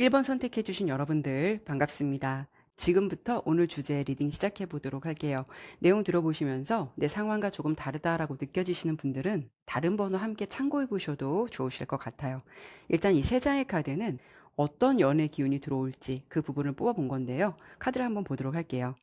1번 선택해 주신 여러분들 반갑습니다. 지금부터 오늘 주제 리딩 시작해 보도록 할게요. 내용 들어보시면서 내 상황과 조금 다르다라고 느껴지시는 분들은 다른 번호 함께 참고해 보셔도 좋으실 것 같아요. 일단 이 세 장의 카드는 어떤 연애 기운이 들어올지 그 부분을 뽑아 본 건데요. 카드를 한번 보도록 할게요.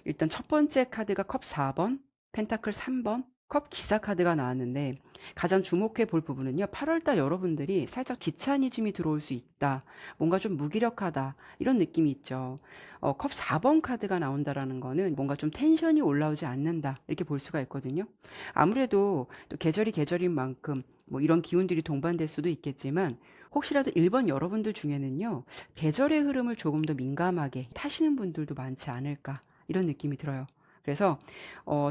일단 첫 번째 카드가 컵 4번, 펜타클 3번, 컵 기사 카드가 나왔는데 가장 주목해 볼 부분은요. 8월달 여러분들이 살짝 귀차니즘이 들어올 수 있다. 뭔가 좀 무기력하다. 이런 느낌이 있죠. 컵 4번 카드가 나온다라는 거는 뭔가 좀 텐션이 올라오지 않는다. 이렇게 볼 수가 있거든요. 아무래도 또 계절이 계절인 만큼 뭐 이런 기운들이 동반될 수도 있겠지만 혹시라도 1번 여러분들 중에는요. 계절의 흐름을 조금 더 민감하게 타시는 분들도 많지 않을까. 이런 느낌이 들어요. 그래서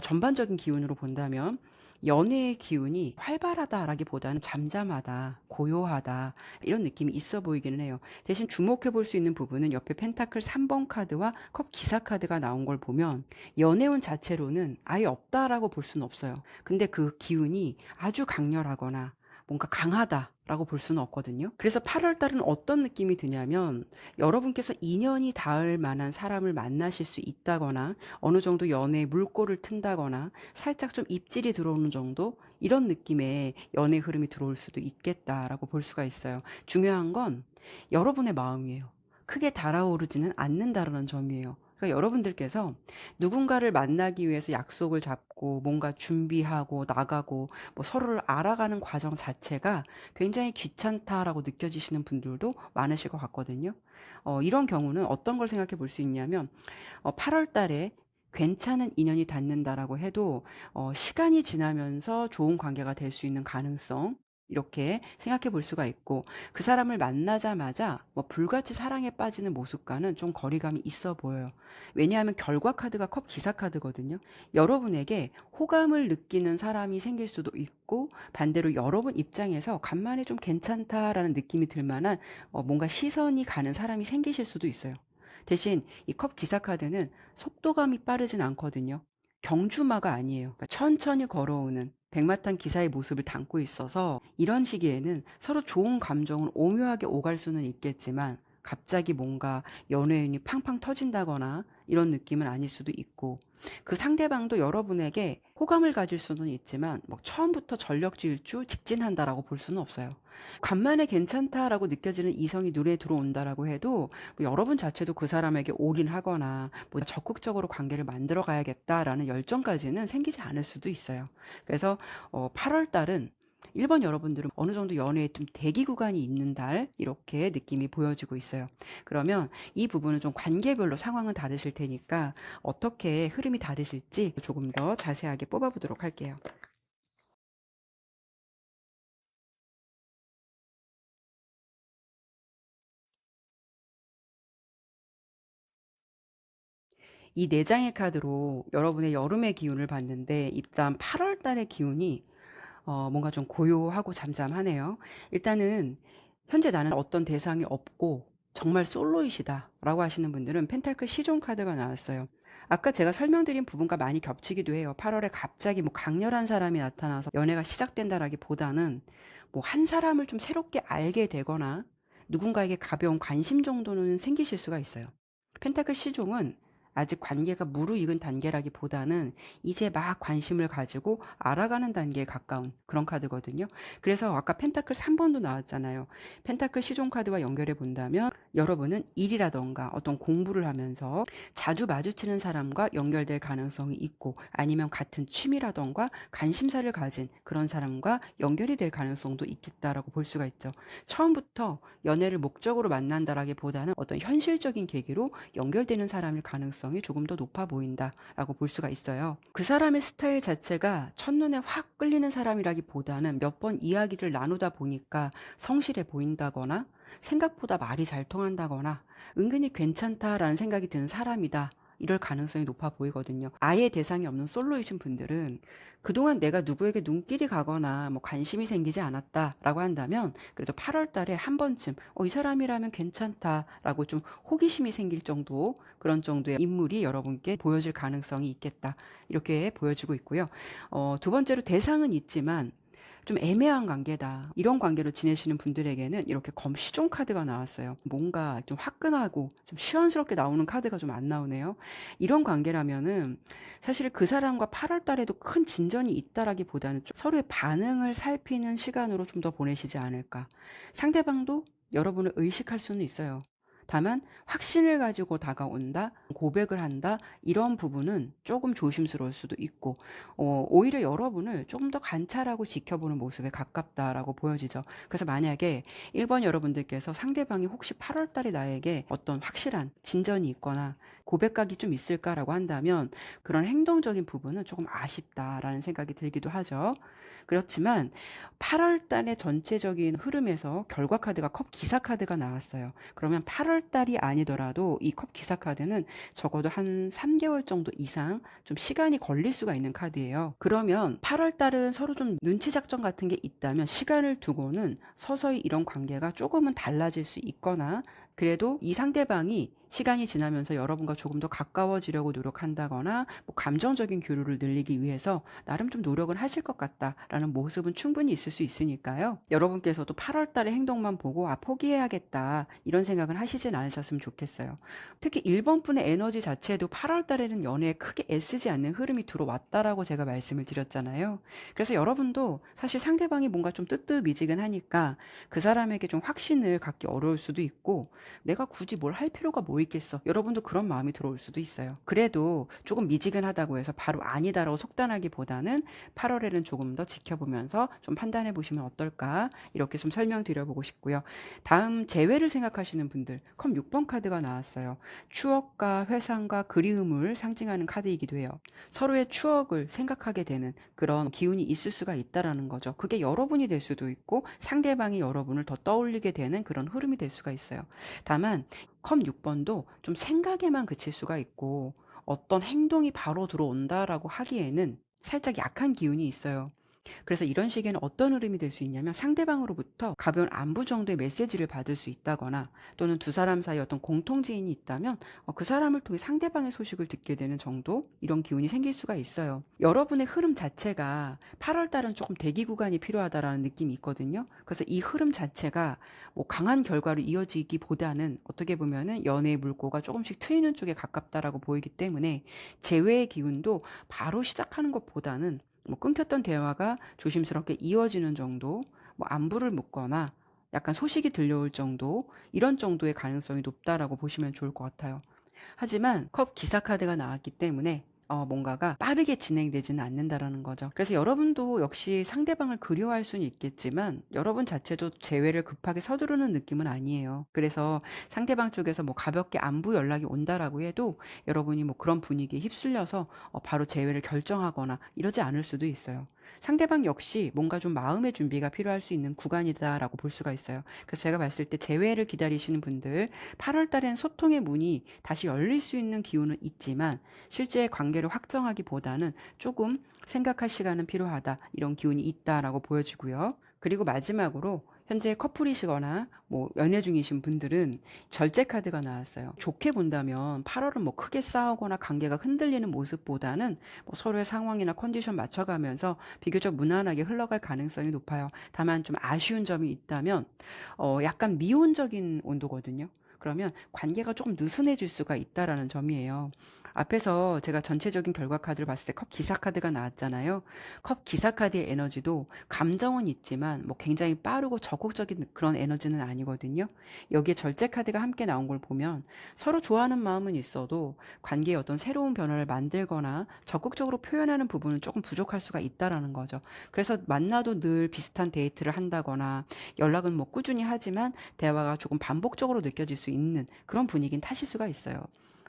전반적인 기운으로 본다면 연애의 기운이 활발하다라기보다는 잠잠하다, 고요하다 이런 느낌이 있어 보이기는 해요. 대신 주목해 볼 수 있는 부분은 옆에 펜타클 3번 카드와 컵 기사 카드가 나온 걸 보면 연애운 자체로는 아예 없다라고 볼 수는 없어요. 근데 그 기운이 아주 강렬하거나 뭔가 강하다라고 볼 수는 없거든요. 그래서 8월 달은 어떤 느낌이 드냐면 여러분께서 인연이 닿을 만한 사람을 만나실 수 있다거나 어느 정도 연애에 물꼬를 튼다거나 살짝 좀 입질이 들어오는 정도 이런 느낌의 연애 흐름이 들어올 수도 있겠다라고 볼 수가 있어요. 중요한 건 여러분의 마음이에요. 크게 달아오르지는 않는다라는 점이에요. 그러니까 여러분들께서 누군가를 만나기 위해서 약속을 잡고 뭔가 준비하고 나가고 뭐 서로를 알아가는 과정 자체가 굉장히 귀찮다라고 느껴지시는 분들도 많으실 것 같거든요. 이런 경우는 어떤 걸 생각해 볼 수 있냐면 8월 달에 괜찮은 인연이 닿는다라고 해도 시간이 지나면서 좋은 관계가 될 수 있는 가능성 이렇게 생각해 볼 수가 있고 그 사람을 만나자마자 뭐 불같이 사랑에 빠지는 모습과는 좀 거리감이 있어 보여요. 왜냐하면 결과 카드가 컵 기사 카드거든요. 여러분에게 호감을 느끼는 사람이 생길 수도 있고 반대로 여러분 입장에서 간만에 좀 괜찮다라는 느낌이 들 만한 뭔가 시선이 가는 사람이 생기실 수도 있어요. 대신 이 컵 기사 카드는 속도감이 빠르진 않거든요. 경주마가 아니에요. 그러니까 천천히 걸어오는 백마탄 기사의 모습을 담고 있어서 이런 시기에는 서로 좋은 감정을 오묘하게 오갈 수는 있겠지만 갑자기 뭔가 연애운이 팡팡 터진다거나 이런 느낌은 아닐 수도 있고 그 상대방도 여러분에게 호감을 가질 수는 있지만 뭐 처음부터 전력 질주 직진한다라고 볼 수는 없어요. 간만에 괜찮다라고 느껴지는 이성이 눈에 들어온다라고 해도 뭐 여러분 자체도 그 사람에게 올인하거나 뭐 적극적으로 관계를 만들어 가야겠다라는 열정까지는 생기지 않을 수도 있어요. 그래서 8월 달은 1번 여러분들은 어느 정도 연애에 좀 대기 구간이 있는 달 이렇게 느낌이 보여지고 있어요. 그러면 이 부분은 좀 관계별로 상황은 다르실 테니까 어떻게 흐름이 다르실지 조금 더 자세하게 뽑아보도록 할게요. 이 네 장의 카드로 여러분의 여름의 기운을 봤는데 일단 8월 달의 기운이 뭔가 좀 고요하고 잠잠하네요. 일단은 현재 나는 어떤 대상이 없고 정말 솔로이시다라고 하시는 분들은 펜타클 시존 카드가 나왔어요. 아까 제가 설명드린 부분과 많이 겹치기도 해요. 8월에 갑자기 뭐 강렬한 사람이 나타나서 연애가 시작된다라기보다는 뭐 한 사람을 좀 새롭게 알게 되거나 누군가에게 가벼운 관심 정도는 생기실 수가 있어요. 펜타클 시종은 아직 관계가 무르익은 단계라기보다는 이제 막 관심을 가지고 알아가는 단계에 가까운 그런 카드거든요. 그래서 아까 펜타클 3번도 나왔잖아요. 펜타클 시종 카드와 연결해 본다면 여러분은 일이라던가 어떤 공부를 하면서 자주 마주치는 사람과 연결될 가능성이 있고 아니면 같은 취미라던가 관심사를 가진 그런 사람과 연결이 될 가능성도 있겠다라고 볼 수가 있죠. 처음부터 연애를 목적으로 만난다라기보다는 어떤 현실적인 계기로 연결되는 사람일 가능성이 조금 더 높아 보인다라고 볼 수가 있어요. 그 사람의 스타일 자체가 첫눈에 확 끌리는 사람이라기보다는 몇 번 이야기를 나누다 보니까 성실해 보인다거나 생각보다 말이 잘 통한다거나 은근히 괜찮다라는 생각이 드는 사람이다. 이럴 가능성이 높아 보이거든요. 아예 대상이 없는 솔로이신 분들은 그동안 내가 누구에게 눈길이 가거나 뭐 관심이 생기지 않았다라고 한다면 그래도 8월 달에 한 번쯤 이 사람이라면 괜찮다라고 좀 호기심이 생길 정도 그런 정도의 인물이 여러분께 보여질 가능성이 있겠다. 이렇게 보여지고 있고요. 두 번째로 대상은 있지만 좀 애매한 관계다. 이런 관계로 지내시는 분들에게는 이렇게 검시종 카드가 나왔어요. 뭔가 좀 화끈하고 좀 시원스럽게 나오는 카드가 좀 안 나오네요. 이런 관계라면은 사실 그 사람과 8월 달에도 큰 진전이 있다라기보다는 좀 서로의 반응을 살피는 시간으로 좀 더 보내시지 않을까. 상대방도 여러분을 의식할 수는 있어요. 다만 확신을 가지고 다가온다, 고백을 한다, 이런 부분은 조금 조심스러울 수도 있고, 오히려 여러분을 조금 더 관찰하고 지켜보는 모습에 가깝다라고 보여지죠. 그래서 만약에 1번 여러분들께서 상대방이 혹시 8월 달에 나에게 어떤 확실한 진전이 있거나 고백각이 좀 있을까라고 한다면 그런 행동적인 부분은 조금 아쉽다라는 생각이 들기도 하죠. 그렇지만 8월 달의 전체적인 흐름에서 결과 카드가 컵 기사 카드가 나왔어요. 그러면 8월 달이 아니더라도 이 컵 기사 카드는 적어도 한 3개월 정도 이상 좀 시간이 걸릴 수가 있는 카드예요. 그러면 8월 달은 서로 좀 눈치 작전 같은 게 있다면 시간을 두고는 서서히 이런 관계가 조금은 달라질 수 있거나, 그래도 이 상대방이 시간이 지나면서 여러분과 조금 더 가까워지려고 노력한다거나 뭐 감정적인 교류를 늘리기 위해서 나름 좀 노력을 하실 것 같다라는 모습은 충분히 있을 수 있으니까요. 여러분께서도 8월 달의 행동만 보고 포기해야겠다 이런 생각을 하시진 않으셨으면 좋겠어요. 특히 1번 분의 에너지 자체도 8월 달에는 연애에 크게 애쓰지 않는 흐름이 들어왔다라고 제가 말씀을 드렸잖아요. 그래서 여러분도 사실 상대방이 뭔가 좀 뜨뜻미지근하니까 그 사람에게 좀 확신을 갖기 어려울 수도 있고, 내가 굳이 뭘 할 필요가 뭐 있겠어. 여러분도 그런 마음이 들어올 수도 있어요. 그래도 조금 미지근하다고 해서 바로 아니다라고 속단하기보다는 8월에는 조금 더 지켜보면서 좀 판단해 보시면 어떨까, 이렇게 좀 설명드려보고 싶고요. 다음 재회를 생각하시는 분들, 컵 6번 카드가 나왔어요. 추억과 회상과 그리움을 상징하는 카드이기도 해요. 서로의 추억을 생각하게 되는 그런 기운이 있을 수가 있다라는 거죠. 그게 여러분이 될 수도 있고 상대방이 여러분을 더 떠올리게 되는 그런 흐름이 될 수가 있어요. 다만 컵 6번도 좀 생각에만 그칠 수가 있고 어떤 행동이 바로 들어온다라고 하기에는 살짝 약한 기운이 있어요. 그래서 이런 시기에는 어떤 흐름이 될 수 있냐면 상대방으로부터 가벼운 안부 정도의 메시지를 받을 수 있다거나, 또는 두 사람 사이에 어떤 공통지인이 있다면 그 사람을 통해 상대방의 소식을 듣게 되는 정도, 이런 기운이 생길 수가 있어요. 여러분의 흐름 자체가 8월 달은 조금 대기 구간이 필요하다라는 느낌이 있거든요. 그래서 이 흐름 자체가 뭐 강한 결과로 이어지기보다는 어떻게 보면은 연애의 물꼬가 조금씩 트이는 쪽에 가깝다라고 보이기 때문에 재회의 기운도 바로 시작하는 것보다는 뭐 끊겼던 대화가 조심스럽게 이어지는 정도, 뭐 안부를 묻거나 약간 소식이 들려올 정도, 이런 정도의 가능성이 높다라고 보시면 좋을 것 같아요. 하지만 컵 기사 카드가 나왔기 때문에 뭔가가 빠르게 진행되지는 않는다라는 거죠. 그래서 여러분도 역시 상대방을 그리워할 수는 있겠지만 여러분 자체도 재회를 급하게 서두르는 느낌은 아니에요. 그래서 상대방 쪽에서 뭐 가볍게 안부 연락이 온다라고 해도 여러분이 뭐 그런 분위기에 휩쓸려서 바로 재회를 결정하거나 이러지 않을 수도 있어요. 상대방 역시 뭔가 좀 마음의 준비가 필요할 수 있는 구간이다라고 볼 수가 있어요. 그래서 제가 봤을 때 재회를 기다리시는 분들, 8월 달엔 소통의 문이 다시 열릴 수 있는 기운은 있지만 실제 관계를 확정하기보다는 조금 생각할 시간은 필요하다, 이런 기운이 있다라고 보여지고요. 그리고 마지막으로 현재 커플이시거나 뭐 연애 중이신 분들은 절제 카드가 나왔어요. 좋게 본다면 8월은 뭐 크게 싸우거나 관계가 흔들리는 모습보다는 뭐 서로의 상황이나 컨디션 맞춰가면서 비교적 무난하게 흘러갈 가능성이 높아요. 다만 좀 아쉬운 점이 있다면 약간 미온적인 온도거든요. 그러면 관계가 조금 느슨해질 수가 있다라는 점이에요. 앞에서 제가 전체적인 결과 카드를 봤을 때 컵 기사 카드가 나왔잖아요. 컵 기사 카드의 에너지도 감정은 있지만 뭐 굉장히 빠르고 적극적인 그런 에너지는 아니거든요. 여기에 절제 카드가 함께 나온 걸 보면 서로 좋아하는 마음은 있어도 관계에 어떤 새로운 변화를 만들거나 적극적으로 표현하는 부분은 조금 부족할 수가 있다라는 거죠. 그래서 만나도 늘 비슷한 데이트를 한다거나 연락은 뭐 꾸준히 하지만 대화가 조금 반복적으로 느껴질 수 있는 그런 분위기는 타실 수가 있어요.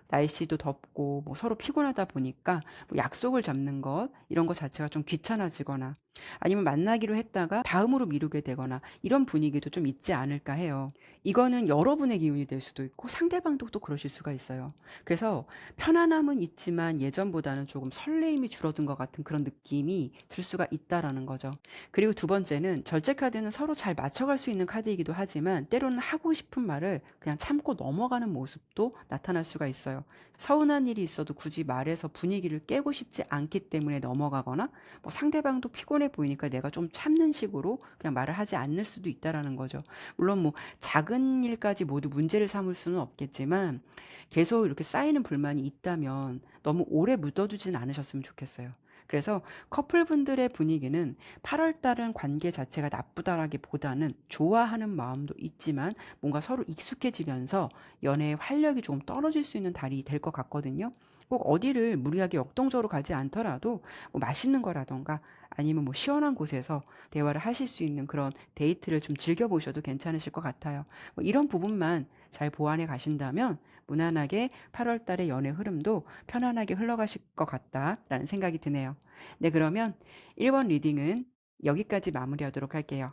날씨도 덥고 뭐 서로 피곤하다 보니까 뭐 약속을 잡는 것, 이런 것 자체가 좀 귀찮아지거나, 아니면 만나기로 했다가 다음으로 미루게 되거나, 이런 분위기도 좀 있지 않을까 해요. 이거는 여러분의 기운이 될 수도 있고 상대방도 또 그러실 수가 있어요. 그래서 편안함은 있지만 예전보다는 조금 설레임이 줄어든 것 같은 그런 느낌이 들 수가 있다라는 거죠. 그리고 두 번째는 절제 카드는 서로 잘 맞춰갈 수 있는 카드이기도 하지만 때로는 하고 싶은 말을 그냥 참고 넘어가는 모습도 나타날 수가 있어요. 있어요. 서운한 일이 있어도 굳이 말해서 분위기를 깨고 싶지 않기 때문에 넘어가거나 뭐 상대방도 피곤해 보이니까 내가 좀 참는 식으로 그냥 말을 하지 않을 수도 있다라는 거죠. 물론 뭐 작은 일까지 모두 문제를 삼을 수는 없겠지만 계속 이렇게 쌓이는 불만이 있다면 너무 오래 묻어두지는 않으셨으면 좋겠어요. 그래서 커플분들의 분위기는 8월 달은 관계 자체가 나쁘다라기보다는 좋아하는 마음도 있지만 뭔가 서로 익숙해지면서 연애의 활력이 조금 떨어질 수 있는 달이 될 것 같거든요. 꼭 어디를 무리하게 역동적으로 가지 않더라도 뭐 맛있는 거라던가 아니면 뭐 시원한 곳에서 대화를 하실 수 있는 그런 데이트를 좀 즐겨보셔도 괜찮으실 것 같아요. 뭐 이런 부분만 잘 보완해 가신다면 무난하게 8월 달의 연애 흐름도 편안하게 흘러가실 것 같다라는 생각이 드네요. 네, 그러면 1번 리딩은 여기까지 마무리하도록 할게요.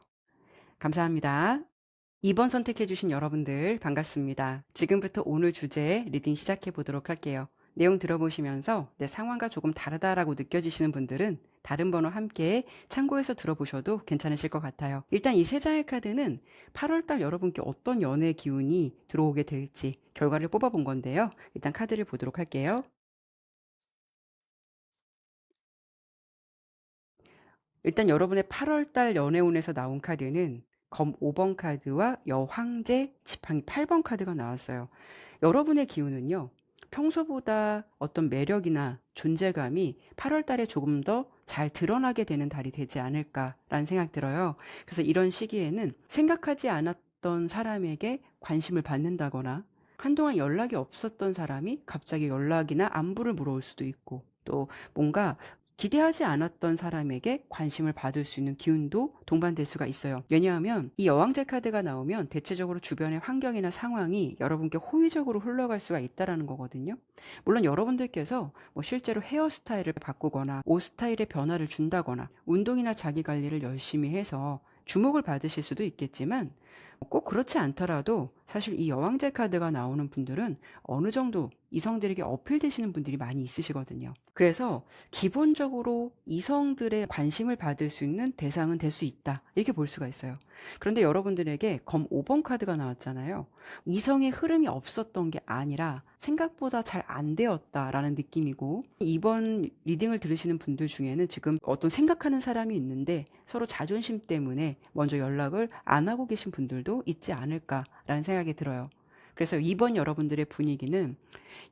감사합니다. 2번 선택해주신 여러분들 반갑습니다. 지금부터 오늘 주제 리딩 시작해 보도록 할게요. 내용 들어보시면서 내 상황과 조금 다르다라고 느껴지시는 분들은 다른 번호 함께 참고해서 들어보셔도 괜찮으실 것 같아요. 일단 이 세 장의 카드는 8월달 여러분께 어떤 연애 기운이 들어오게 될지 결과를 뽑아본 건데요. 일단 카드를 보도록 할게요. 일단 여러분의 8월달 연애운에서 나온 카드는 검 5번 카드와 여황제 지팡이 8번 카드가 나왔어요. 여러분의 기운은요, 평소보다 어떤 매력이나 존재감이 8월 달에 조금 더 잘 드러나게 되는 달이 되지 않을까라는 생각 들어요. 그래서 이런 시기에는 생각하지 않았던 사람에게 관심을 받는다거나 한동안 연락이 없었던 사람이 갑자기 연락이나 안부를 물어올 수도 있고 또 뭔가 기대하지 않았던 사람에게 관심을 받을 수 있는 기운도 동반될 수가 있어요. 왜냐하면 이 여왕제 카드가 나오면 대체적으로 주변의 환경이나 상황이 여러분께 호의적으로 흘러갈 수가 있다라는 거거든요. 물론 여러분들께서 뭐 실제로 헤어스타일을 바꾸거나 옷 스타일에 변화를 준다거나 운동이나 자기 관리를 열심히 해서 주목을 받으실 수도 있겠지만 꼭 그렇지 않더라도 사실 이 여왕제 카드가 나오는 분들은 어느 정도 이성들에게 어필되시는 분들이 많이 있으시거든요. 그래서 기본적으로 이성들의 관심을 받을 수 있는 대상은 될 수 있다. 이렇게 볼 수가 있어요. 그런데 여러분들에게 검 5번 카드가 나왔잖아요. 이성의 흐름이 없었던 게 아니라 생각보다 잘 안 되었다라는 느낌이고, 이번 리딩을 들으시는 분들 중에는 지금 어떤 생각하는 사람이 있는데 서로 자존심 때문에 먼저 연락을 안 하고 계신 분들도 있지 않을까라는 생각이 들어요. 그래서 이번 여러분들의 분위기는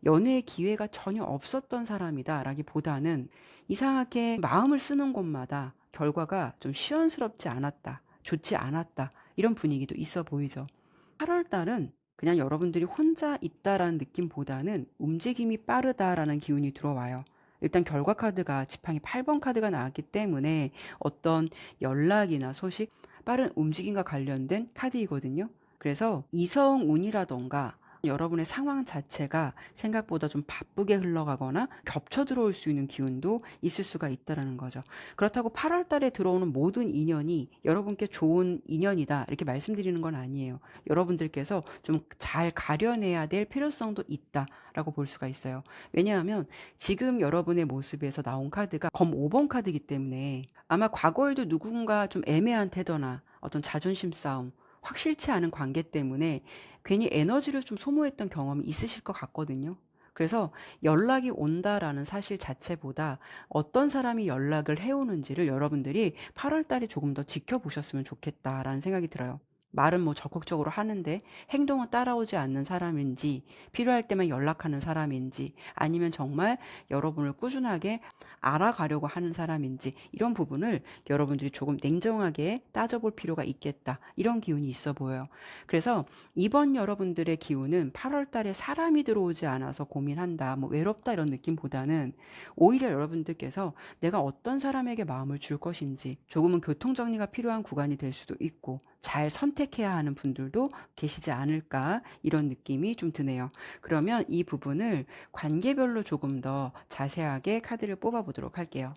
연애의 기회가 전혀 없었던 사람이다라기보다는 이상하게 마음을 쓰는 곳마다 결과가 좀 시원스럽지 않았다, 좋지 않았다, 이런 분위기도 있어 보이죠. 8월 달은 그냥 여러분들이 혼자 있다라는 느낌보다는 움직임이 빠르다라는 기운이 들어와요. 일단 결과 카드가 지팡이 8번 카드가 나왔기 때문에 어떤 연락이나 소식, 빠른 움직임과 관련된 카드이거든요. 그래서 이성운이라던가 여러분의 상황 자체가 생각보다 좀 바쁘게 흘러가거나 겹쳐 들어올 수 있는 기운도 있을 수가 있다라는 거죠. 그렇다고 8월 달에 들어오는 모든 인연이 여러분께 좋은 인연이다 이렇게 말씀드리는 건 아니에요. 여러분들께서 좀 잘 가려내야 될 필요성도 있다라고 볼 수가 있어요. 왜냐하면 지금 여러분의 모습에서 나온 카드가 검 5번 카드이기 때문에 아마 과거에도 누군가 좀 애매한 태도나 어떤 자존심 싸움, 확실치 않은 관계 때문에 괜히 에너지를 좀 소모했던 경험이 있으실 것 같거든요. 그래서 연락이 온다라는 사실 자체보다 어떤 사람이 연락을 해오는지를 여러분들이 8월 달에 조금 더 지켜보셨으면 좋겠다라는 생각이 들어요. 말은 뭐 적극적으로 하는데 행동은 따라오지 않는 사람인지, 필요할 때만 연락하는 사람인지, 아니면 정말 여러분을 꾸준하게 알아가려고 하는 사람인지, 이런 부분을 여러분들이 조금 냉정하게 따져볼 필요가 있겠다. 이런 기운이 있어 보여요. 그래서 이번 여러분들의 기운은 8월 달에 사람이 들어오지 않아서 고민한다, 뭐 외롭다 이런 느낌보다는 오히려 여러분들께서 내가 어떤 사람에게 마음을 줄 것인지 조금은 교통정리가 필요한 구간이 될 수도 있고 잘 선택해야 하는 분들도 계시지 않을까 이런 느낌이 좀 드네요. 그러면 이 부분을 관계별로 조금 더 자세하게 카드를 뽑아 보도록 할게요.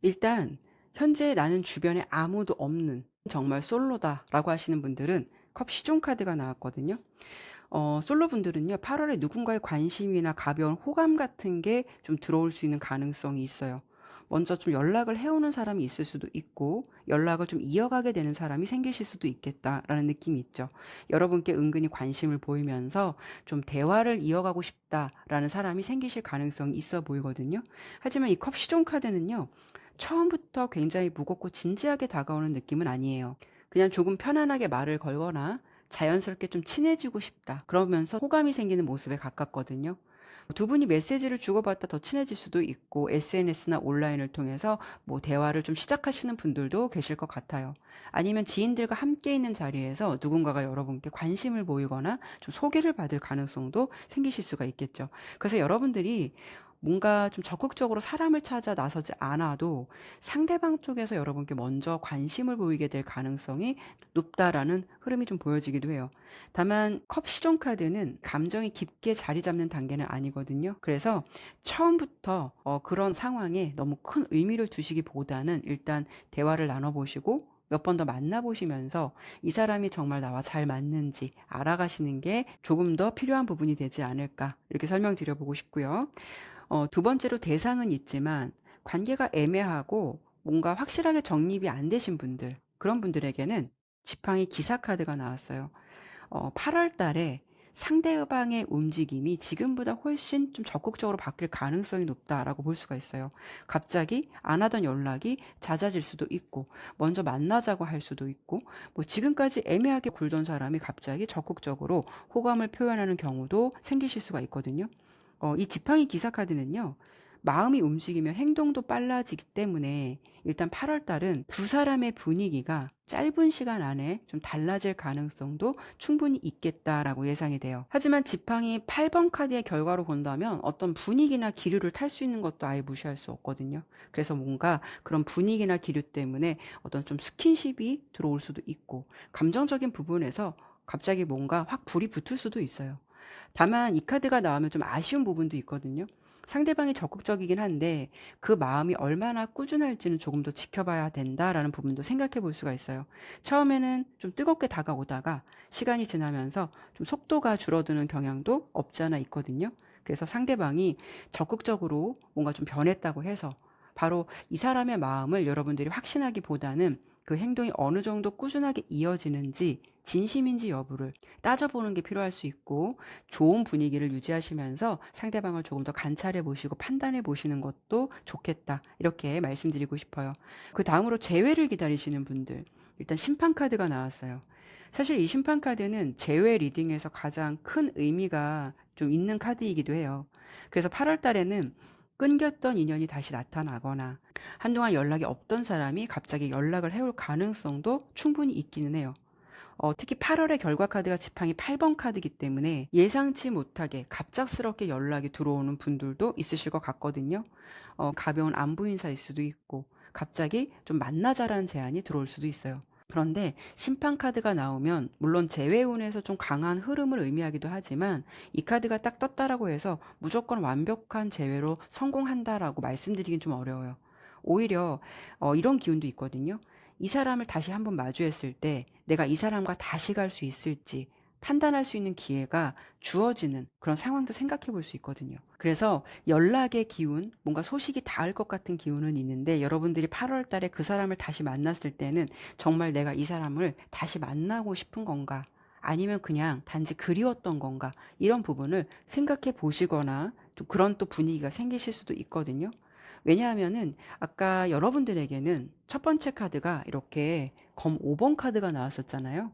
일단 현재 나는 주변에 아무도 없는 정말 솔로다라고 하시는 분들은 컵 시종 카드가 나왔거든요. 솔로 분들은요, 8월에 누군가의 관심이나 가벼운 호감 같은 게 좀 들어올 수 있는 가능성이 있어요. 먼저 좀 연락을 해오는 사람이 있을 수도 있고, 연락을 좀 이어가게 되는 사람이 생기실 수도 있겠다라는 느낌이 있죠. 여러분께 은근히 관심을 보이면서 좀 대화를 이어가고 싶다라는 사람이 생기실 가능성이 있어 보이거든요. 하지만 이 컵 시종 카드는요, 처음부터 굉장히 무겁고 진지하게 다가오는 느낌은 아니에요. 그냥 조금 편안하게 말을 걸거나 자연스럽게 좀 친해지고 싶다, 그러면서 호감이 생기는 모습에 가깝거든요. 두 분이 메시지를 주고받다 더 친해질 수도 있고, SNS나 온라인을 통해서 뭐 대화를 좀 시작하시는 분들도 계실 것 같아요. 아니면 지인들과 함께 있는 자리에서 누군가가 여러분께 관심을 보이거나 좀 소개를 받을 가능성도 생기실 수가 있겠죠. 그래서 여러분들이 뭔가 좀 적극적으로 사람을 찾아 나서지 않아도 상대방 쪽에서 여러분께 먼저 관심을 보이게 될 가능성이 높다라는 흐름이 좀 보여지기도 해요. 다만 컵 시종 카드는 감정이 깊게 자리 잡는 단계는 아니거든요. 그래서 처음부터 그런 상황에 너무 큰 의미를 두시기보다는 일단 대화를 나눠보시고 몇 번 더 만나보시면서 이 사람이 정말 나와 잘 맞는지 알아가시는 게 조금 더 필요한 부분이 되지 않을까, 이렇게 설명드려보고 싶고요. 두 번째로, 대상은 있지만 관계가 애매하고 뭔가 확실하게 정립이 안 되신 분들, 그런 분들에게는 지팡이 기사 카드가 나왔어요. 8월 달에 상대방의 움직임이 지금보다 훨씬 좀 적극적으로 바뀔 가능성이 높다라고 볼 수가 있어요. 갑자기 안 하던 연락이 잦아질 수도 있고, 먼저 만나자고 할 수도 있고, 뭐 지금까지 애매하게 굴던 사람이 갑자기 적극적으로 호감을 표현하는 경우도 생기실 수가 있거든요. 이 지팡이 기사 카드는요, 마음이 움직이면 행동도 빨라지기 때문에 일단 8월 달은 두 사람의 분위기가 짧은 시간 안에 좀 달라질 가능성도 충분히 있겠다라고 예상이 돼요. 하지만 지팡이 8번 카드의 결과로 본다면 어떤 분위기나 기류를 탈 수 있는 것도 아예 무시할 수 없거든요. 그래서 뭔가 그런 분위기나 기류 때문에 어떤 좀 스킨십이 들어올 수도 있고, 감정적인 부분에서 갑자기 뭔가 확 불이 붙을 수도 있어요. 다만 이 카드가 나오면 좀 아쉬운 부분도 있거든요. 상대방이 적극적이긴 한데 그 마음이 얼마나 꾸준할지는 조금 더 지켜봐야 된다라는 부분도 생각해 볼 수가 있어요. 처음에는 좀 뜨겁게 다가오다가 시간이 지나면서 좀 속도가 줄어드는 경향도 없지 않아 있거든요. 그래서 상대방이 적극적으로 뭔가 좀 변했다고 해서 바로 이 사람의 마음을 여러분들이 확신하기보다는 그 행동이 어느 정도 꾸준하게 이어지는지, 진심인지 여부를 따져보는 게 필요할 수 있고, 좋은 분위기를 유지하시면서 상대방을 조금 더 관찰해 보시고 판단해 보시는 것도 좋겠다, 이렇게 말씀드리고 싶어요. 그 다음으로 재회를 기다리시는 분들, 일단 심판 카드가 나왔어요. 사실 이 심판 카드는 재회 리딩에서 가장 큰 의미가 좀 있는 카드이기도 해요. 그래서 8월 달에는 끊겼던 인연이 다시 나타나거나 한동안 연락이 없던 사람이 갑자기 연락을 해올 가능성도 충분히 있기는 해요. 특히 8월의 결과 카드가 지팡이 8번 카드이기 때문에 예상치 못하게 갑작스럽게 연락이 들어오는 분들도 있으실 것 같거든요. 가벼운 안부 인사일 수도 있고, 갑자기 좀 만나자라는 제안이 들어올 수도 있어요. 그런데 심판 카드가 나오면 물론 재회운에서 좀 강한 흐름을 의미하기도 하지만, 이 카드가 딱 떴다라고 해서 무조건 완벽한 재회로 성공한다라고 말씀드리긴 좀 어려워요. 오히려 이런 기운도 있거든요. 이 사람을 다시 한번 마주했을 때 내가 이 사람과 다시 갈 수 있을지 판단할 수 있는 기회가 주어지는 그런 상황도 생각해 볼 수 있거든요. 그래서 연락의 기운, 뭔가 소식이 닿을 것 같은 기운은 있는데, 여러분들이 8월 달에 그 사람을 다시 만났을 때는 정말 내가 이 사람을 다시 만나고 싶은 건가? 아니면 그냥 단지 그리웠던 건가? 이런 부분을 생각해 보시거나 좀 그런 또 분위기가 생기실 수도 있거든요. 왜냐하면은 아까 여러분들에게는 첫 번째 카드가 이렇게 검 5번 카드가 나왔었잖아요.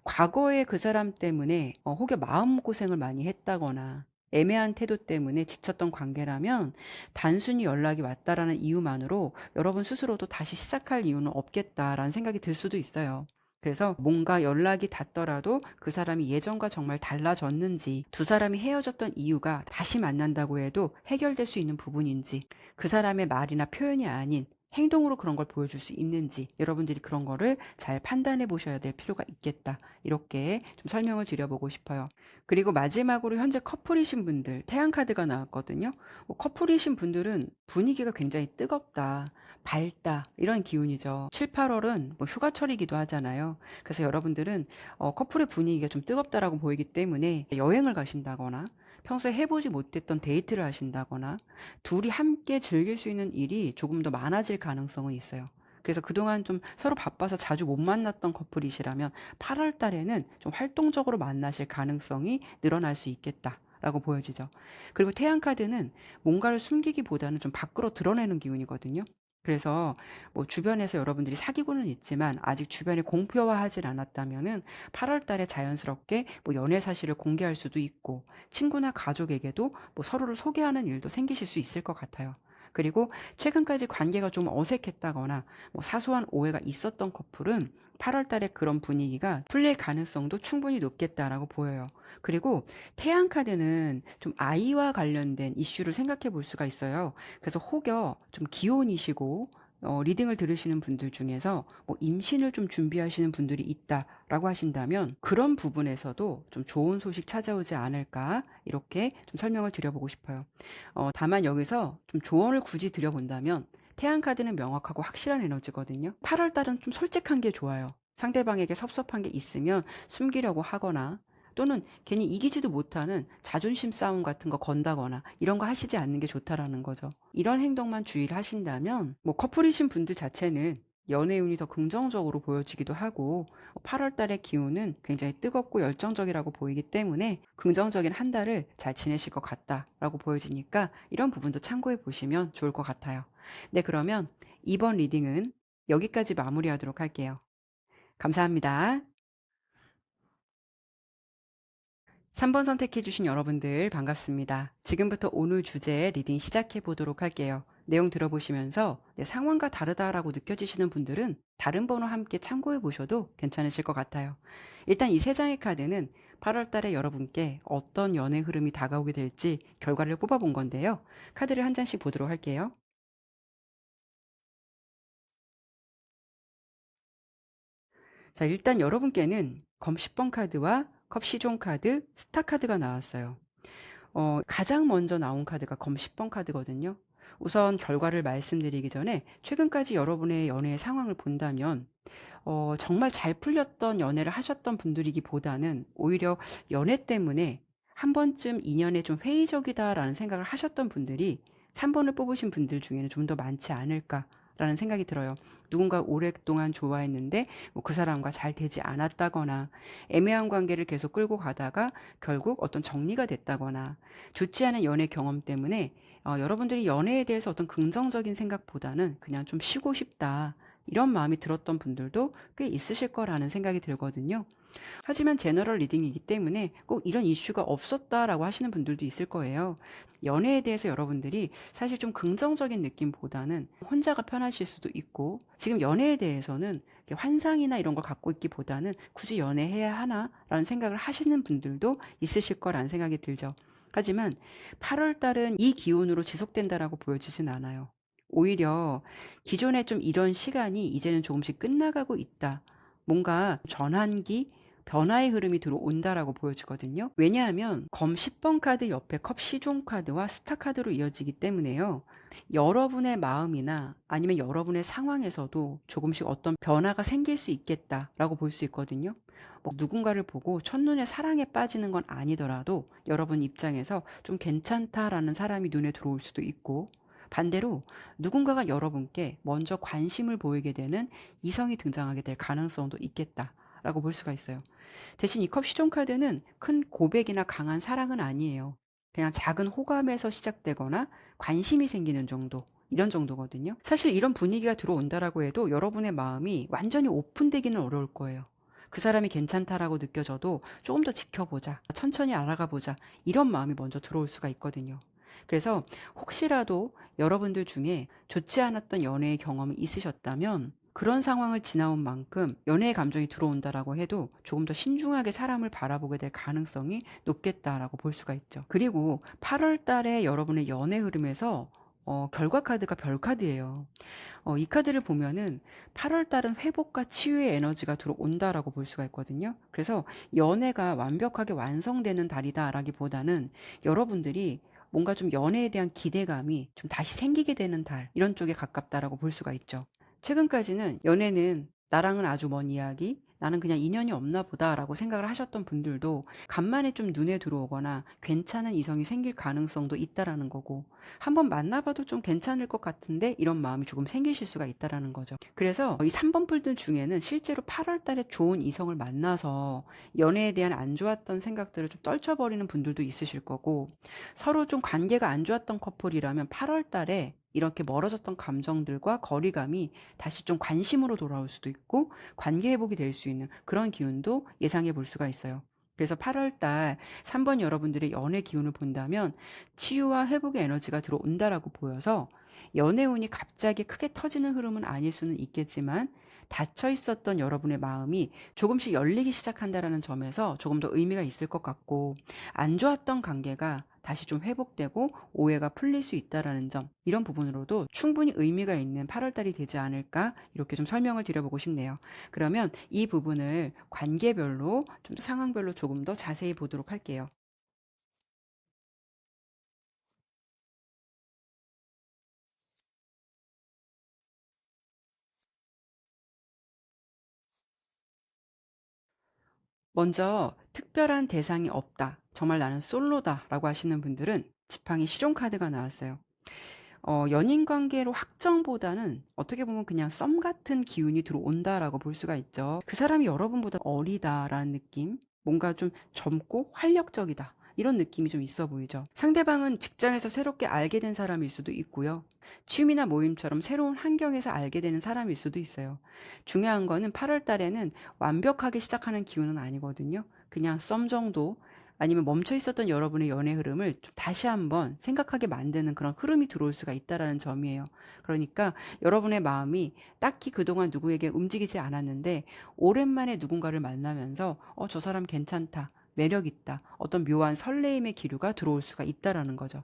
과거에 그 사람 때문에 혹여 마음고생을 많이 했다거나 애매한 태도 때문에 지쳤던 관계라면 단순히 연락이 왔다라는 이유만으로 여러분 스스로도 다시 시작할 이유는 없겠다라는 생각이 들 수도 있어요. 그래서 뭔가 연락이 닿더라도 그 사람이 예전과 정말 달라졌는지, 두 사람이 헤어졌던 이유가 다시 만난다고 해도 해결될 수 있는 부분인지, 그 사람의 말이나 표현이 아닌 행동으로 그런 걸 보여줄 수 있는지, 여러분들이 그런 거를 잘 판단해 보셔야 될 필요가 있겠다, 이렇게 좀 설명을 드려보고 싶어요. 그리고 마지막으로 현재 커플이신 분들 태양 카드가 나왔거든요. 커플이신 분들은 분위기가 굉장히 뜨겁다, 밝다 이런 기운이죠. 7, 8월은 뭐 휴가철이기도 하잖아요. 그래서 여러분들은 커플의 분위기가 좀 뜨겁다라고 보이기 때문에 여행을 가신다거나 평소에 해보지 못했던 데이트를 하신다거나 둘이 함께 즐길 수 있는 일이 조금 더 많아질 가능성은 있어요. 그래서 그동안 좀 서로 바빠서 자주 못 만났던 커플이시라면 8월 달에는 좀 활동적으로 만나실 가능성이 늘어날 수 있겠다라고 보여지죠. 그리고 태양 카드는 뭔가를 숨기기보다는 좀 밖으로 드러내는 기운이거든요. 그래서 뭐 주변에서 여러분들이 사귀고는 있지만 아직 주변에 공표화하진 않았다면은 8월 달에 자연스럽게 뭐 연애 사실을 공개할 수도 있고 친구나 가족에게도 뭐 서로를 소개하는 일도 생기실 수 있을 것 같아요. 그리고 최근까지 관계가 좀 어색했다거나 뭐 사소한 오해가 있었던 커플은 8월 달에 그런 분위기가 풀릴 가능성도 충분히 높겠다라고 보여요. 그리고 태양 카드는 좀 아이와 관련된 이슈를 생각해 볼 수가 있어요. 그래서 혹여 좀 기혼이시고 리딩을 들으시는 분들 중에서 뭐 임신을 좀 준비하시는 분들이 있다라고 하신다면 그런 부분에서도 좀 좋은 소식 찾아오지 않을까 이렇게 좀 설명을 드려보고 싶어요. 다만 여기서 좀 조언을 굳이 드려본다면 태양 카드는 명확하고 확실한 에너지거든요. 8월 달은 좀 솔직한 게 좋아요. 상대방에게 섭섭한 게 있으면 숨기려고 하거나 또는 괜히 이기지도 못하는 자존심 싸움 같은 거 건다거나 이런 거 하시지 않는 게 좋다라는 거죠. 이런 행동만 주의를 하신다면 뭐 커플이신 분들 자체는 연애 운이 더 긍정적으로 보여지기도 하고 8월 달의 기운은 굉장히 뜨겁고 열정적이라고 보이기 때문에 긍정적인 한 달을 잘 지내실 것 같다라고 보여지니까 이런 부분도 참고해 보시면 좋을 것 같아요. 네, 그러면 이번 리딩은 여기까지 마무리하도록 할게요. 감사합니다. 3번 선택해주신 여러분들 반갑습니다. 지금부터 오늘 주제 리딩 시작해 보도록 할게요. 내용 들어보시면서 내 상황과 다르다라고 느껴지시는 분들은 다른 번호 함께 참고해 보셔도 괜찮으실 것 같아요. 일단 이 세 장의 카드는 8월 달에 여러분께 어떤 연애 흐름이 다가오게 될지 결과를 뽑아본 건데요. 카드를 한 장씩 보도록 할게요. 자, 일단 여러분께는 검 10번 카드와 컵 시종 카드, 스타 카드가 나왔어요. 가장 먼저 나온 카드가 검 10번 카드거든요. 우선 결과를 말씀드리기 전에 최근까지 여러분의 연애의 상황을 본다면 정말 잘 풀렸던 연애를 하셨던 분들이기보다는 오히려 연애 때문에 한 번쯤 인연에 좀 회의적이다라는 생각을 하셨던 분들이 3번을 뽑으신 분들 중에는 좀 더 많지 않을까라는 생각이 들어요. 누군가 오랫동안 좋아했는데 뭐그 사람과 잘 되지 않았다거나 애매한 관계를 계속 끌고 가다가 결국 어떤 정리가 됐다거나 좋지 않은 연애 경험 때문에 여러분들이 연애에 대해서 어떤 긍정적인 생각보다는 그냥 좀 쉬고 싶다. 이런 마음이 들었던 분들도 꽤 있으실 거라는 생각이 들거든요. 하지만 제너럴 리딩이기 때문에 꼭 이런 이슈가 없었다라고 하시는 분들도 있을 거예요. 연애에 대해서 여러분들이 사실 좀 긍정적인 느낌보다는 혼자가 편하실 수도 있고 지금 연애에 대해서는 이렇게 환상이나 이런 걸 갖고 있기보다는 굳이 연애해야 하나라는 생각을 하시는 분들도 있으실 거라는 생각이 들죠. 하지만 8월 달은 이 기운으로 지속된다라고 보여지진 않아요. 오히려 기존에 좀 이런 시간이 이제는 조금씩 끝나가고 있다. 뭔가 전환기, 변화의 흐름이 들어온다라고 보여지거든요. 왜냐하면 검 10번 카드 옆에 컵 시종 카드와 스타 카드로 이어지기 때문에요. 여러분의 마음이나 아니면 여러분의 상황에서도 조금씩 어떤 변화가 생길 수 있겠다라고 볼 수 있거든요. 뭐 누군가를 보고 첫눈에 사랑에 빠지는 건 아니더라도 여러분 입장에서 좀 괜찮다라는 사람이 눈에 들어올 수도 있고 반대로 누군가가 여러분께 먼저 관심을 보이게 되는 이성이 등장하게 될 가능성도 있겠다라고 볼 수가 있어요. 대신 이 컵 시종 카드는 큰 고백이나 강한 사랑은 아니에요. 그냥 작은 호감에서 시작되거나 관심이 생기는 정도. 이런 정도거든요. 사실 이런 분위기가 들어온다라고 해도 여러분의 마음이 완전히 오픈되기는 어려울 거예요. 그 사람이 괜찮다라고 느껴져도 조금 더 지켜보자, 천천히 알아가 보자, 이런 마음이 먼저 들어올 수가 있거든요. 그래서 혹시라도 여러분들 중에 좋지 않았던 연애의 경험이 있으셨다면 그런 상황을 지나온 만큼 연애의 감정이 들어온다라고 해도 조금 더 신중하게 사람을 바라보게 될 가능성이 높겠다라고 볼 수가 있죠. 그리고 8월 달에 여러분의 연애 흐름에서 결과 카드가 별 카드예요. 이 카드를 보면은 8월 달은 회복과 치유의 에너지가 들어온다라고 볼 수가 있거든요. 그래서 연애가 완벽하게 완성되는 달이다라기보다는 여러분들이 뭔가 좀 연애에 대한 기대감이 좀 다시 생기게 되는 달, 이런 쪽에 가깝다라고 볼 수가 있죠. 최근까지는 연애는 나랑은 아주 먼 이야기, 나는 그냥 인연이 없나 보다라고 생각을 하셨던 분들도 간만에 좀 눈에 들어오거나 괜찮은 이성이 생길 가능성도 있다라는 거고, 한번 만나봐도 좀 괜찮을 것 같은데 이런 마음이 조금 생기실 수가 있다라는 거죠. 그래서 이 3번 풀들 중에는 실제로 8월 달에 좋은 이성을 만나서 연애에 대한 안 좋았던 생각들을 좀 떨쳐버리는 분들도 있으실 거고, 서로 좀 관계가 안 좋았던 커플이라면 8월 달에 이렇게 멀어졌던 감정들과 거리감이 다시 좀 관심으로 돌아올 수도 있고 관계 회복이 될 수 있는 그런 기운도 예상해 볼 수가 있어요. 그래서 8월 달 3번 여러분들의 연애 기운을 본다면 치유와 회복의 에너지가 들어온다라고 보여서 연애운이 갑자기 크게 터지는 흐름은 아닐 수는 있겠지만 닫혀 있었던 여러분의 마음이 조금씩 열리기 시작한다라는 점에서 조금 더 의미가 있을 것 같고, 안 좋았던 관계가 다시 좀 회복되고 오해가 풀릴 수 있다라는 점, 이런 부분으로도 충분히 의미가 있는 8월 달이 되지 않을까, 이렇게 좀 설명을 드려보고 싶네요. 그러면 이 부분을 관계별로 좀 더 상황별로 조금 더 자세히 보도록 할게요. 먼저 특별한 대상이 없다, 정말 나는 솔로다 라고 하시는 분들은 지팡이 시종 카드가 나왔어요. 연인 관계로 확정보다는 어떻게 보면 그냥 썸 같은 기운이 들어온다라고 볼 수가 있죠. 그 사람이 여러분보다 어리다라는 느낌, 뭔가 좀 젊고 활력적이다, 이런 느낌이 좀 있어 보이죠. 상대방은 직장에서 새롭게 알게 된 사람일 수도 있고요. 취미나 모임처럼 새로운 환경에서 알게 되는 사람일 수도 있어요. 중요한 거는 8월 달에는 완벽하게 시작하는 기운은 아니거든요. 그냥 썸 정도, 아니면 멈춰 있었던 여러분의 연애 흐름을 좀 다시 한번 생각하게 만드는 그런 흐름이 들어올 수가 있다라는 점이에요. 그러니까 여러분의 마음이 딱히 그동안 누구에게 움직이지 않았는데 오랜만에 누군가를 만나면서 저 사람 괜찮다, 매력 있다, 어떤 묘한 설레임의 기류가 들어올 수가 있다라는 거죠.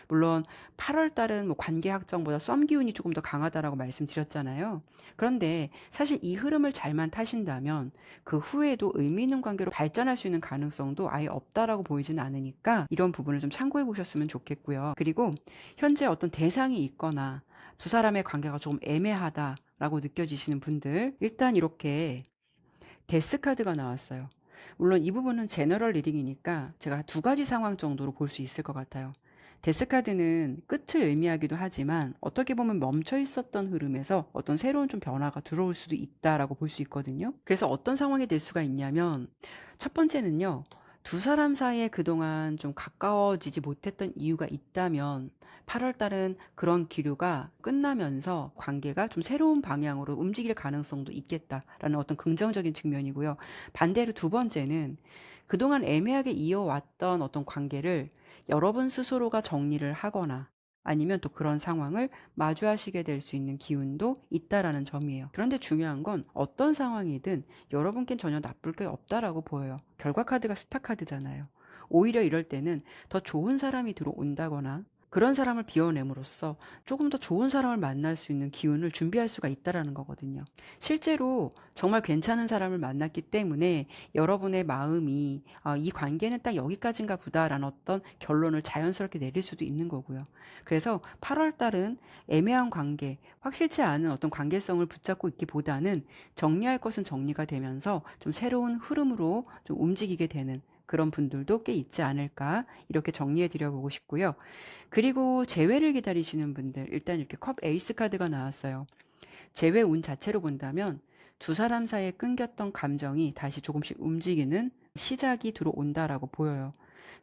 물론 8월 달은 뭐 관계 확정보다 썸 기운이 조금 더 강하다라고 말씀드렸잖아요. 그런데 사실 이 흐름을 잘만 타신다면 그 후에도 의미 있는 관계로 발전할 수 있는 가능성도 아예 없다라고 보이지는 않으니까 이런 부분을 좀 참고해 보셨으면 좋겠고요. 그리고 현재 어떤 대상이 있거나 두 사람의 관계가 조금 애매하다라고 느껴지시는 분들, 일단 이렇게 데스 카드가 나왔어요. 물론 이 부분은 제너럴 리딩이니까 제가 두 가지 상황 정도로 볼 수 있을 것 같아요. 데스 카드는 끝을 의미하기도 하지만 어떻게 보면 멈춰 있었던 흐름에서 어떤 새로운 좀 변화가 들어올 수도 있다라고 볼 수 있거든요. 그래서 어떤 상황이 될 수가 있냐면, 첫 번째는요, 두 사람 사이에 그동안 좀 가까워지지 못했던 이유가 있다면 8월 달은 그런 기류가 끝나면서 관계가 좀 새로운 방향으로 움직일 가능성도 있겠다라는 어떤 긍정적인 측면이고요. 반대로 두 번째는 그동안 애매하게 이어왔던 어떤 관계를 여러분 스스로가 정리를 하거나 아니면 또 그런 상황을 마주하시게 될 수 있는 기운도 있다라는 점이에요. 그런데 중요한 건 어떤 상황이든 여러분께는 전혀 나쁠 게 없다라고 보여요. 결과 카드가 스타 카드잖아요. 오히려 이럴 때는 더 좋은 사람이 들어온다거나 그런 사람을 비워냄으로써 조금 더 좋은 사람을 만날 수 있는 기운을 준비할 수가 있다라는 거거든요. 실제로 정말 괜찮은 사람을 만났기 때문에 여러분의 마음이 이 관계는 딱 여기까지인가 보다라는 어떤 결론을 자연스럽게 내릴 수도 있는 거고요. 그래서 8월 달은 애매한 관계, 확실치 않은 어떤 관계성을 붙잡고 있기보다는 정리할 것은 정리가 되면서 좀 새로운 흐름으로 좀 움직이게 되는 그런 분들도 꽤 있지 않을까, 이렇게 정리해 드려보고 싶고요. 그리고 재회를 기다리시는 분들, 일단 이렇게 컵 에이스 카드가 나왔어요. 재회 운 자체로 본다면 두 사람 사이에 끊겼던 감정이 다시 조금씩 움직이는 시작이 들어온다라고 보여요.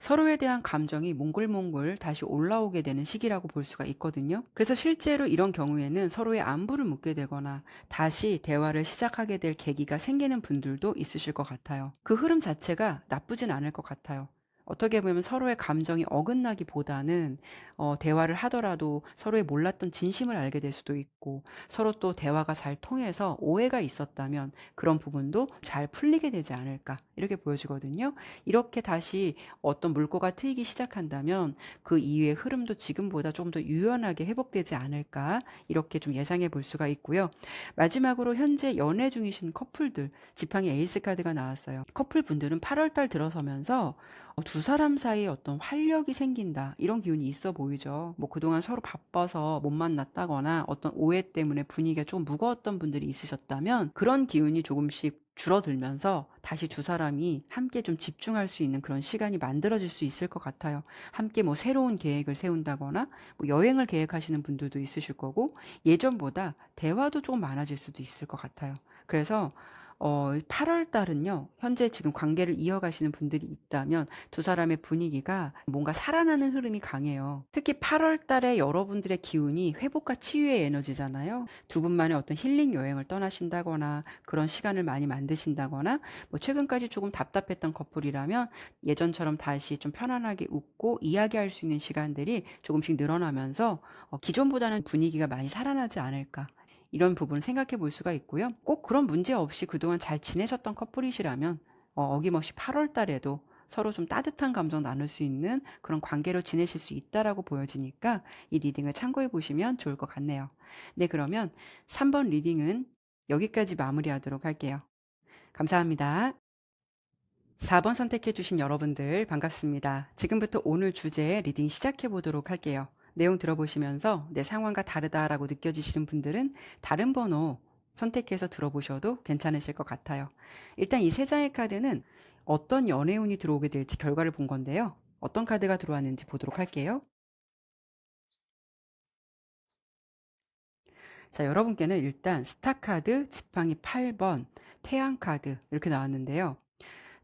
서로에 대한 감정이 몽글몽글 다시 올라오게 되는 시기라고 볼 수가 있거든요. 그래서 실제로 이런 경우에는 서로의 안부를 묻게 되거나 다시 대화를 시작하게 될 계기가 생기는 분들도 있으실 것 같아요. 그 흐름 자체가 나쁘진 않을 것 같아요. 어떻게 보면 서로의 감정이 어긋나기보다는 대화를 하더라도 서로의 몰랐던 진심을 알게 될 수도 있고, 서로 또 대화가 잘 통해서 오해가 있었다면 그런 부분도 잘 풀리게 되지 않을까, 이렇게 보여지거든요. 이렇게 다시 어떤 물꼬가 트이기 시작한다면 그 이후의 흐름도 지금보다 조금 더 유연하게 회복되지 않을까, 이렇게 좀 예상해 볼 수가 있고요. 마지막으로 현재 연애 중이신 커플들, 지팡이 에이스 카드가 나왔어요. 커플 분들은 8월 달 들어서면서 두 두 사람 사이에 어떤 활력이 생긴다. 이런 기운이 있어 보이죠. 뭐 그동안 서로 바빠서 못 만났다거나 어떤 오해 때문에 분위기가 좀 무거웠던 분들이 있으셨다면 그런 기운이 조금씩 줄어들면서 다시 두 사람이 함께 좀 집중할 수 있는 그런 시간이 만들어질 수 있을 것 같아요. 함께 뭐 새로운 계획을 세운다거나 뭐 여행을 계획하시는 분들도 있으실 거고 예전보다 대화도 조금 많아질 수도 있을 것 같아요. 그래서 8월 달은요, 현재 지금 관계를 이어가시는 분들이 있다면 두 사람의 분위기가 뭔가 살아나는 흐름이 강해요. 특히 8월 달에 여러분들의 기운이 회복과 치유의 에너지잖아요. 두 분만의 어떤 힐링 여행을 떠나신다거나 그런 시간을 많이 만드신다거나 뭐 최근까지 조금 답답했던 커플이라면 예전처럼 다시 좀 편안하게 웃고 이야기할 수 있는 시간들이 조금씩 늘어나면서 기존보다는 분위기가 많이 살아나지 않을까. 이런 부분 생각해 볼 수가 있고요. 꼭 그런 문제 없이 그동안 잘 지내셨던 커플이시라면 어김없이 8월 달에도 서로 좀 따뜻한 감정 나눌 수 있는 그런 관계로 지내실 수 있다라고 보여지니까 이 리딩을 참고해 보시면 좋을 것 같네요. 네, 그러면 3번 리딩은 여기까지 마무리하도록 할게요. 감사합니다. 4번 선택해 주신 여러분들 반갑습니다. 지금부터 오늘 주제 리딩 시작해 보도록 할게요. 내용 들어보시면서 내 상황과 다르다라고 느껴지시는 분들은 다른 번호 선택해서 들어보셔도 괜찮으실 것 같아요. 일단 이 세 장의 카드는 어떤 연애운이 들어오게 될지 결과를 본 건데요. 어떤 카드가 들어왔는지 보도록 할게요. 자, 여러분께는 일단 스타 카드, 지팡이 8번, 태양 카드 이렇게 나왔는데요.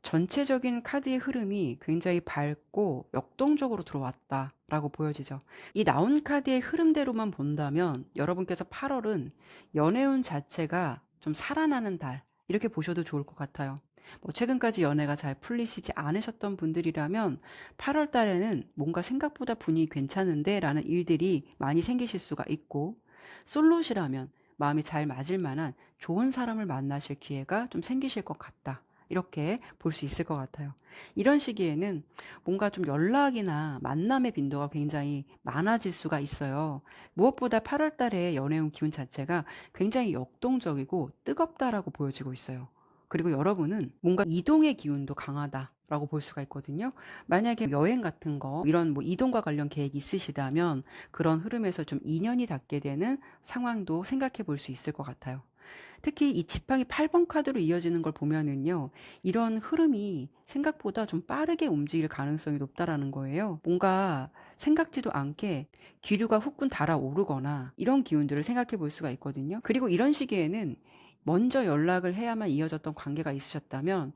전체적인 카드의 흐름이 굉장히 밝고 역동적으로 들어왔다라고 보여지죠. 이 나온 카드의 흐름대로만 본다면 여러분께서 8월은 연애운 자체가 좀 살아나는 달 이렇게 보셔도 좋을 것 같아요. 뭐 최근까지 연애가 잘 풀리시지 않으셨던 분들이라면 8월 달에는 뭔가 생각보다 분위기 괜찮은데 라는 일들이 많이 생기실 수가 있고 솔로시라면 마음이 잘 맞을 만한 좋은 사람을 만나실 기회가 좀 생기실 것 같다. 이렇게 볼 수 있을 것 같아요. 이런 시기에는 뭔가 좀 연락이나 만남의 빈도가 굉장히 많아질 수가 있어요. 무엇보다 8월 달에 연애운 기운 자체가 굉장히 역동적이고 뜨겁다라고 보여지고 있어요. 그리고 여러분은 뭔가 이동의 기운도 강하다라고 볼 수가 있거든요. 만약에 여행 같은 거, 이런 뭐 이동과 관련 계획이 있으시다면 그런 흐름에서 좀 인연이 닿게 되는 상황도 생각해 볼 수 있을 것 같아요. 특히 이 지팡이 8번 카드로 이어지는 걸 보면은요, 이런 흐름이 생각보다 좀 빠르게 움직일 가능성이 높다라는 거예요. 뭔가 생각지도 않게 기류가 후끈 달아오르거나 이런 기운들을 생각해 볼 수가 있거든요. 그리고 이런 시기에는 먼저 연락을 해야만 이어졌던 관계가 있으셨다면,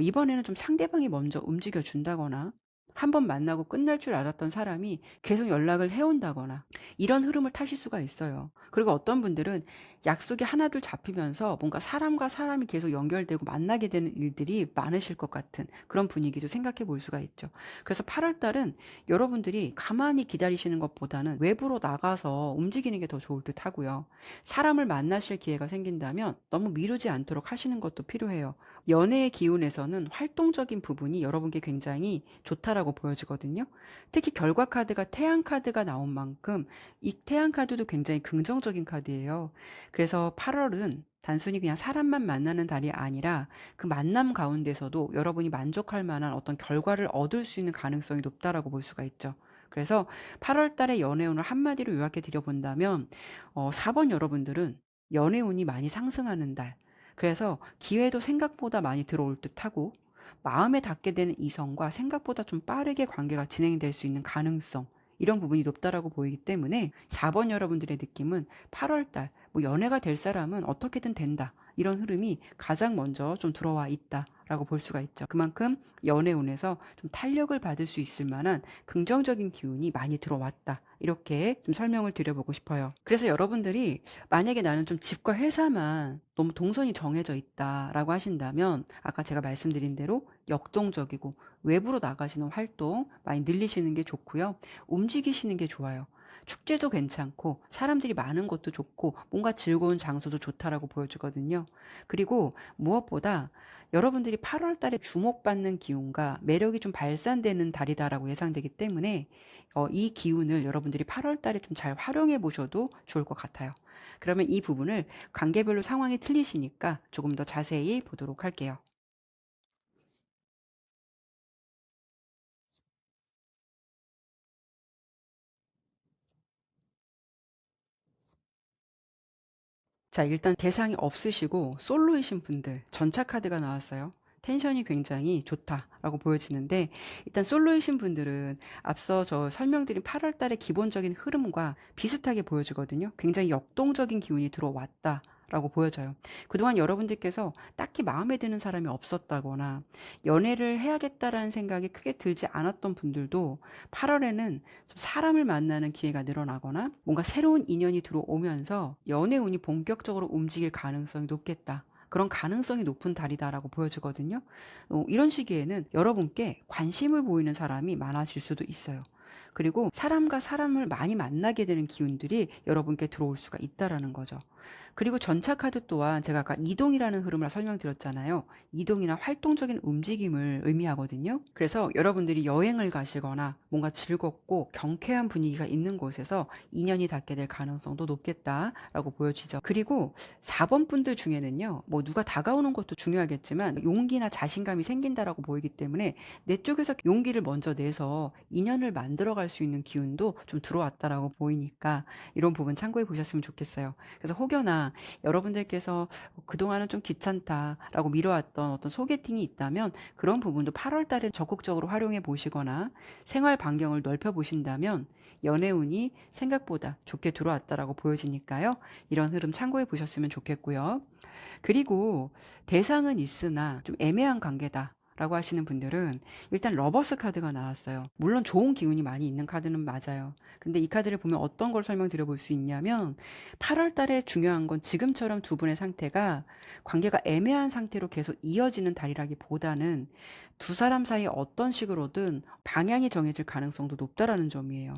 이번에는 좀 상대방이 먼저 움직여 준다거나, 한 번 만나고 끝날 줄 알았던 사람이 계속 연락을 해온다거나, 이런 흐름을 타실 수가 있어요. 그리고 어떤 분들은 약속이 하나둘 잡히면서 뭔가 사람과 사람이 계속 연결되고 만나게 되는 일들이 많으실 것 같은 그런 분위기도 생각해 볼 수가 있죠. 그래서 8월 달은 여러분들이 가만히 기다리시는 것보다는 외부로 나가서 움직이는 게 더 좋을 듯 하고요. 사람을 만나실 기회가 생긴다면 너무 미루지 않도록 하시는 것도 필요해요. 연애의 기운에서는 활동적인 부분이 여러분께 굉장히 좋다라고 보여지거든요. 특히 결과 카드가 태양 카드가 나온 만큼 이 태양 카드도 굉장히 긍정적인 카드예요. 그래서 8월은 단순히 그냥 사람만 만나는 달이 아니라 그 만남 가운데서도 여러분이 만족할 만한 어떤 결과를 얻을 수 있는 가능성이 높다라고 볼 수가 있죠. 그래서 8월 달에 연애운을 한마디로 요약해 드려본다면 4번 여러분들은 연애운이 많이 상승하는 달. 그래서 기회도 생각보다 많이 들어올 듯하고 마음에 닿게 되는 이성과 생각보다 좀 빠르게 관계가 진행될 수 있는 가능성. 이런 부분이 높다라고 보이기 때문에 4번 여러분들의 느낌은 8월 달, 뭐 연애가 될 사람은 어떻게든 된다. 이런 흐름이 가장 먼저 좀 들어와 있다라고 볼 수가 있죠. 그만큼 연애운에서 좀 탄력을 받을 수 있을 만한 긍정적인 기운이 많이 들어왔다. 이렇게 좀 설명을 드려보고 싶어요. 그래서 여러분들이 만약에 나는 좀 집과 회사만 너무 동선이 정해져 있다라고 하신다면 아까 제가 말씀드린 대로 역동적이고 외부로 나가시는 활동 많이 늘리시는 게 좋고요. 움직이시는 게 좋아요. 축제도 괜찮고 사람들이 많은 것도 좋고 뭔가 즐거운 장소도 좋다라고 보여주거든요. 그리고 무엇보다 여러분들이 8월 달에 주목받는 기운과 매력이 좀 발산되는 달이다라고 예상되기 때문에 이 기운을 여러분들이 8월 달에 좀 잘 활용해 보셔도 좋을 것 같아요. 그러면 이 부분을 관계별로 상황이 틀리시니까 조금 더 자세히 보도록 할게요. 자, 일단 대상이 없으시고 솔로이신 분들 전차 카드가 나왔어요. 텐션이 굉장히 좋다라고 보여지는데, 일단 솔로이신 분들은 앞서 저 설명드린 8월 달의 기본적인 흐름과 비슷하게 보여지거든요. 굉장히 역동적인 기운이 들어왔다 라고 보여져요. 그동안 여러분들께서 딱히 마음에 드는 사람이 없었다거나 연애를 해야겠다라는 생각이 크게 들지 않았던 분들도 8월에는 좀 사람을 만나는 기회가 늘어나거나 뭔가 새로운 인연이 들어오면서 연애 운이 본격적으로 움직일 가능성이 높겠다. 그런 가능성이 높은 달이다라고 보여지거든요. 이런 시기에는 여러분께 관심을 보이는 사람이 많아질 수도 있어요. 그리고 사람과 사람을 많이 만나게 되는 기운들이 여러분께 들어올 수가 있다라는 거죠. 그리고 전차 카드 또한 제가 아까 이동이라는 흐름을 설명드렸잖아요. 이동이나 활동적인 움직임을 의미하거든요. 그래서 여러분들이 여행을 가시거나 뭔가 즐겁고 경쾌한 분위기가 있는 곳에서 인연이 닿게 될 가능성도 높겠다라고 보여지죠. 그리고 4번 분들 중에는요, 뭐 누가 다가오는 것도 중요하겠지만 용기나 자신감이 생긴다라고 보이기 때문에 내 쪽에서 용기를 먼저 내서 인연을 만들어갈 수 있는 기운도 좀 들어왔다라고 보이니까 이런 부분 참고해 보셨으면 좋겠어요. 그래서 혹여나 여러분들께서 그동안은 좀 귀찮다라고 미뤄왔던 어떤 소개팅이 있다면 그런 부분도 8월 달에 적극적으로 활용해 보시거나 생활 반경을 넓혀 보신다면 연애운이 생각보다 좋게 들어왔다라고 보여지니까요. 이런 흐름 참고해 보셨으면 좋겠고요. 그리고 대상은 있으나 좀 애매한 관계다. 라고 하시는 분들은 일단 러버스 카드가 나왔어요. 물론 좋은 기운이 많이 있는 카드는 맞아요. 근데 이 카드를 보면 어떤 걸 설명드려 볼 수 있냐면 8월 달에 중요한 건 지금처럼 두 분의 상태가 관계가 애매한 상태로 계속 이어지는 달이라기보다는 두 사람 사이에 어떤 식으로든 방향이 정해질 가능성도 높다라는 점이에요.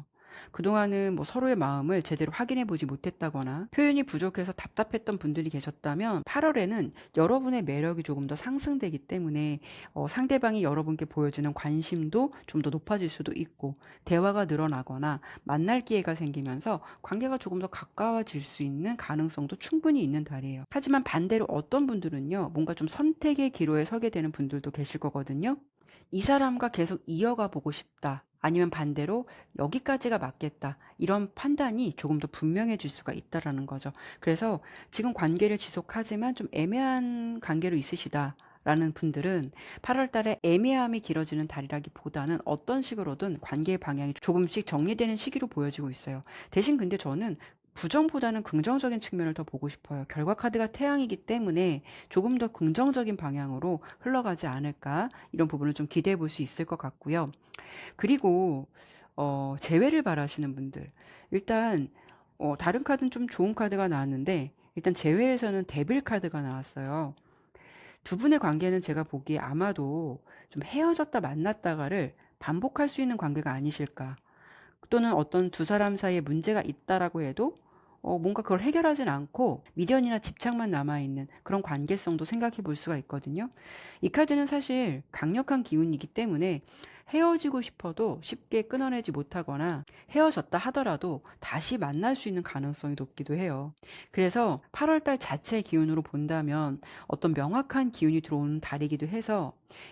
그동안은 뭐 서로의 마음을 제대로 확인해 보지 못했다거나 표현이 부족해서 답답했던 분들이 계셨다면 8월에는 여러분의 매력이 조금 더 상승되기 때문에 상대방이 여러분께 보여주는 관심도 좀 더 높아질 수도 있고 대화가 늘어나거나 만날 기회가 생기면서 관계가 조금 더 가까워질 수 있는 가능성도 충분히 있는 달이에요. 하지만 반대로 어떤 분들은요, 뭔가 좀 선택의 기로에 서게 되는 분들도 계실 거거든요. 이 사람과 계속 이어가 보고 싶다. 아니면 반대로 여기까지가 맞겠다. 이런 판단이 조금 더 분명해질 수가 있다라는 거죠. 그래서 지금 관계를 지속하지만 좀 애매한 관계로 있으시다. 라는 분들은 8월 달에 애매함이 길어지는 달이라기보다는 어떤 식으로든 관계의 방향이 조금씩 정리되는 시기로 보여지고 있어요. 대신 근데 저는 부정보다는 긍정적인 측면을 더 보고 싶어요. 결과 카드가 태양이기 때문에 조금 더 긍정적인 방향으로 흘러가지 않을까 이런 부분을 좀 기대해 볼 수 있을 것 같고요. 그리고 재회를 바라시는 분들 일단 다른 카드는 좀 좋은 카드가 나왔는데 일단 재회에서는 데빌 카드가 나왔어요. 두 분의 관계는 제가 보기에 아마도 좀 헤어졌다 만났다가를 반복할 수 있는 관계가 아니실까. 또는 어떤 두 사람 사이에 문제가 있다라고 해도 뭔가 그걸 해결하진 않고 미련이나 집착만 남아있는 그런 관계성도 생각해 볼 수가 있거든요. 이 카드는 사실 강력한 기운이기 때문에 헤어지고 싶어도 쉽게 끊어내지 못하거나 헤어졌다 하더라도 다시 만날 수 있는 가능성이 높기도 해요. 그래서 8월 달 자체의 기운으로 본다면 어떤 명확한 기운이 들어오는 달이기도 해서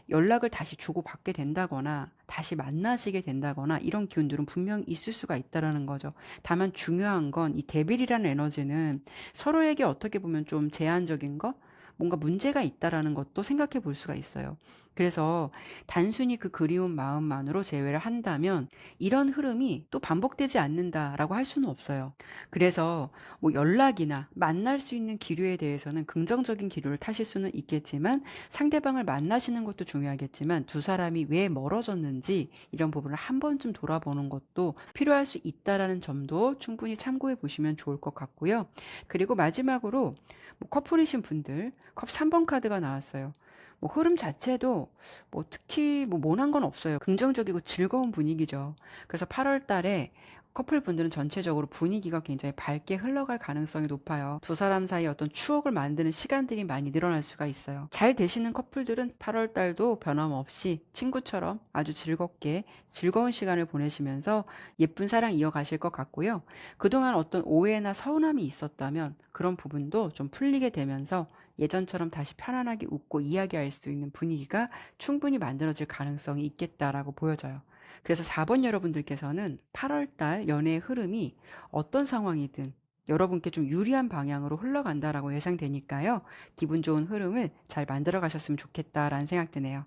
연락을 다시 주고받게 된다거나 다시 만나시게 된다거나 이런 기운들은 분명히 있을 수가 있다라는 거죠. 다만 중요한 건 이 데빌이라는 에너지는 서로에게 어떻게 보면 좀 제한적인 것, 뭔가 문제가 있다라는 것도 생각해 볼 수가 있어요. 그래서 단순히 그 그리운 마음만으로 제외를 한다면 이런 흐름이 또 반복되지 않는다라고 할 수는 없어요. 그래서 뭐 연락이나 만날 수 있는 기류에 대해서는 긍정적인 기류를 타실 수는 있겠지만 상대방을 만나시는 것도 중요하겠지만 두 사람이 왜 멀어졌는지 이런 부분을 한 번쯤 돌아보는 것도 필요할 수 있다라는 점도 충분히 참고해 보시면 좋을 것 같고요. 그리고 마지막으로 뭐 커플이신 분들 컵 3번 카드가 나왔어요. 뭐 흐름 자체도 뭐 특히 뭐 모난 건 없어요. 긍정적이고 즐거운 분위기죠. 그래서 8월 달에 커플분들은 전체적으로 분위기가 굉장히 밝게 흘러갈 가능성이 높아요. 두 사람 사이 어떤 추억을 만드는 시간들이 많이 늘어날 수가 있어요. 잘 되시는 커플들은 8월 달도 변함없이 친구처럼 아주 즐겁게 즐거운 시간을 보내시면서 예쁜 사랑 이어가실 것 같고요. 그동안 어떤 오해나 서운함이 있었다면 그런 부분도 좀 풀리게 되면서 예전처럼 다시 편안하게 웃고 이야기할 수 있는 분위기가 충분히 만들어질 가능성이 있겠다라고 보여져요. 그래서 4번 여러분들께서는 8월 달 연애의 흐름이 어떤 상황이든 여러분께 좀 유리한 방향으로 흘러간다라고 예상되니까요. 기분 좋은 흐름을 잘 만들어 가셨으면 좋겠다라는 생각 드네요.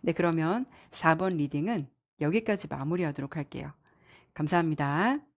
네, 그러면 4번 리딩은 여기까지 마무리하도록 할게요. 감사합니다.